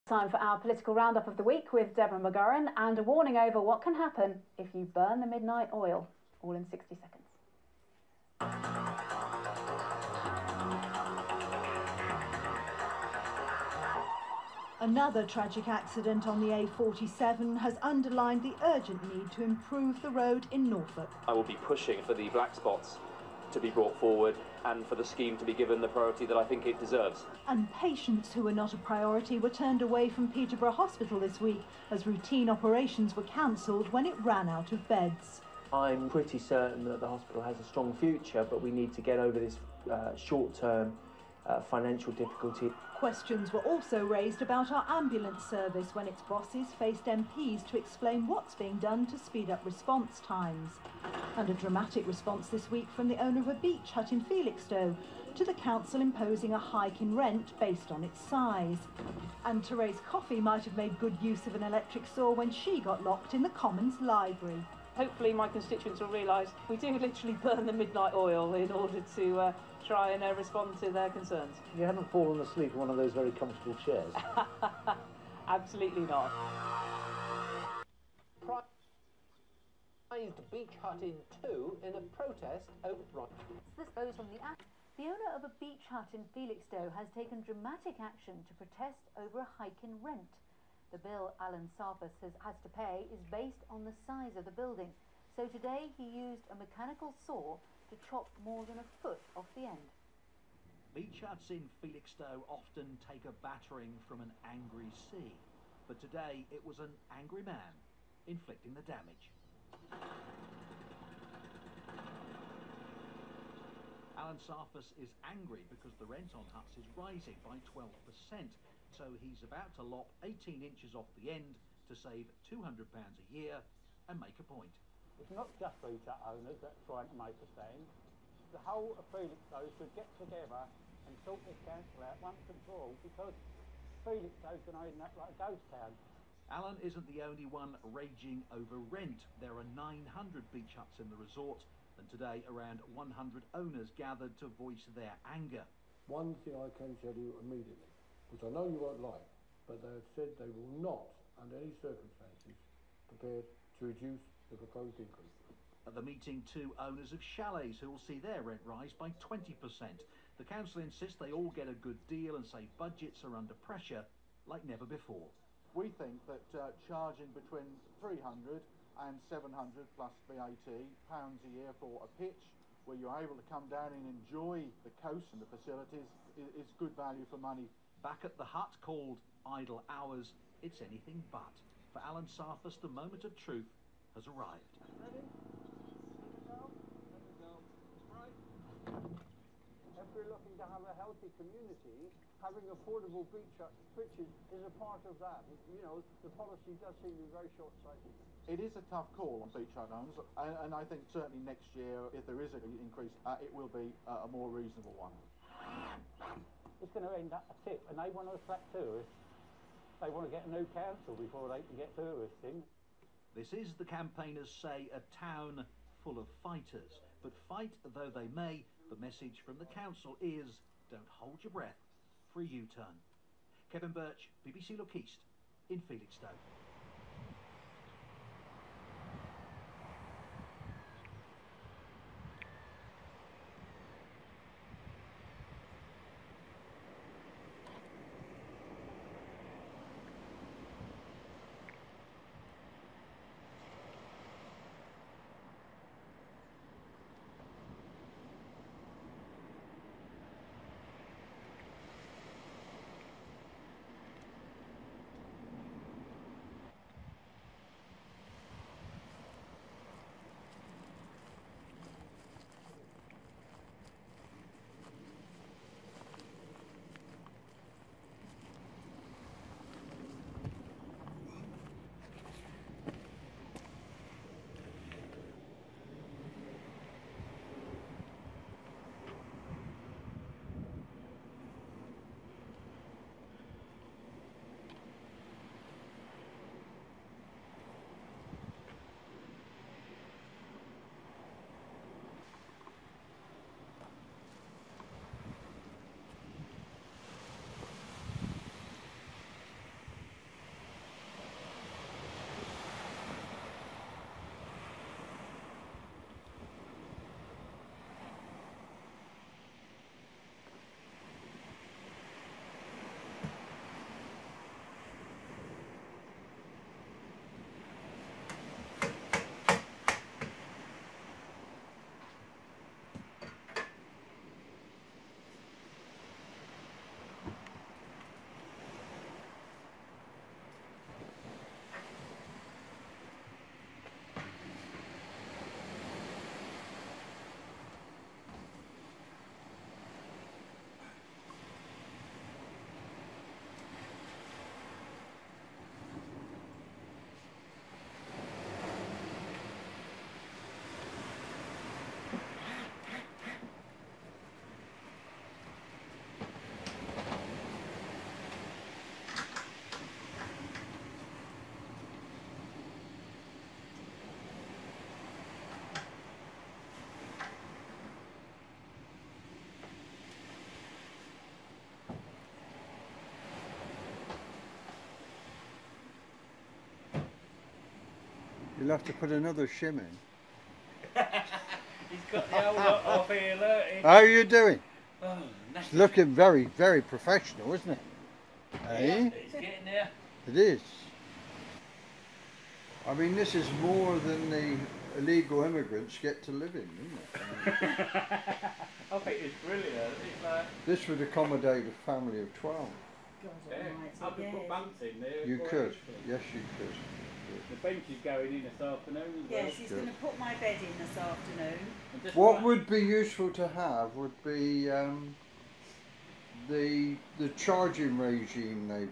Time for our political roundup of the week with Deborah McGurran and a warning over what can happen if you burn the midnight oil. All in 60 seconds. Another tragic accident on the A47 has underlined the urgent need to improve the road in Norfolk. I will be pushing for the black spots to be brought forward and for the scheme to be given the priority that I think it deserves. And patients who were not a priority were turned away from Peterborough Hospital this week as routine operations were cancelled when it ran out of beds. I'm pretty certain that the hospital has a strong future, but we need to get over this short-term financial difficulty. Questions were also raised about our ambulance service when its bosses faced MPs to explain what's being done to speed up response times. And a dramatic response this week from the owner of a beach hut in Felixstowe to the council imposing a hike in rent based on its size. And Therese Coffey might have made good use of an electric saw when she got locked in the Commons library. Hopefully my constituents will realise we do literally burn the midnight oil in order to try and respond to their concerns. You haven't fallen asleep in one of those very comfortable chairs? Absolutely not. Prized beach hut in two in a protest over This goes from the owner of a beach hut in Felixstowe has taken dramatic action to protest over a hike in rent. The bill Alan Sarfus has to pay is based on the size of the building. So today he used a mechanical saw to chop more than a foot off the end. Beach huts in Felixstowe often take a battering from an angry sea, but today it was an angry man inflicting the damage. Alan Sarfus is angry because the rent on huts is rising by 12%, so he's about to lop 18 inches off the end to save £200 a year and make a point. It's not just beach hut owners that are trying to make a stand. The whole of Felixstowe should get together and sort this council out once and for all, because Felixstowe's going to end up like a ghost town. Alan isn't the only one raging over rent. There are 900 beach huts in the resort, and today around 100 owners gathered to voice their anger. One thing I can tell you immediately, which I know you won't like, but they have said they will not, under any circumstances, prepared to reduce the proposed increase. At the meeting, two owners of chalets who will see their rent rise by 20%. The council insists they all get a good deal and say budgets are under pressure like never before. We think that charging between 300 and 700 plus VAT pounds a year for a pitch where you're able to come down and enjoy the coast and the facilities is good value for money. Back at the hut called Idle Hours, it's anything but. For Alan Sarfus, the moment of truth has arrived. Ready? Let me go. Right. If we're looking to have a healthy community, having affordable beach pitches is a part of that. You know, the policy does seem to be very short-sighted. It is a tough call on beach hut owners, and I think certainly next year, if there is an increase, it will be a more reasonable one. It's going to end up a tip, and they want to attract tourists. They want to get a new council before they can get tourists in. This is, the campaigners say, a town full of fighters. But fight though they may, the message from the council is, don't hold your breath for a U-turn. Kevin Birch, BBC Look East, in Felixstowe. You'll have to put another shim in. He's got the old lot off here, look. How are you doing? Oh, It's looking very, very professional, isn't it? Yeah, Eh? it's getting there. It is. I mean, this is more than the illegal immigrants get to live in, isn't it? I think it's brilliant. It's like... This would accommodate a family of 12. Yeah. I could put bunks in there. You could. Yes, you could. The bench is going in this afternoon as well. Yes, he's going to put my bed in this afternoon. What would be useful to have would be the charging regime they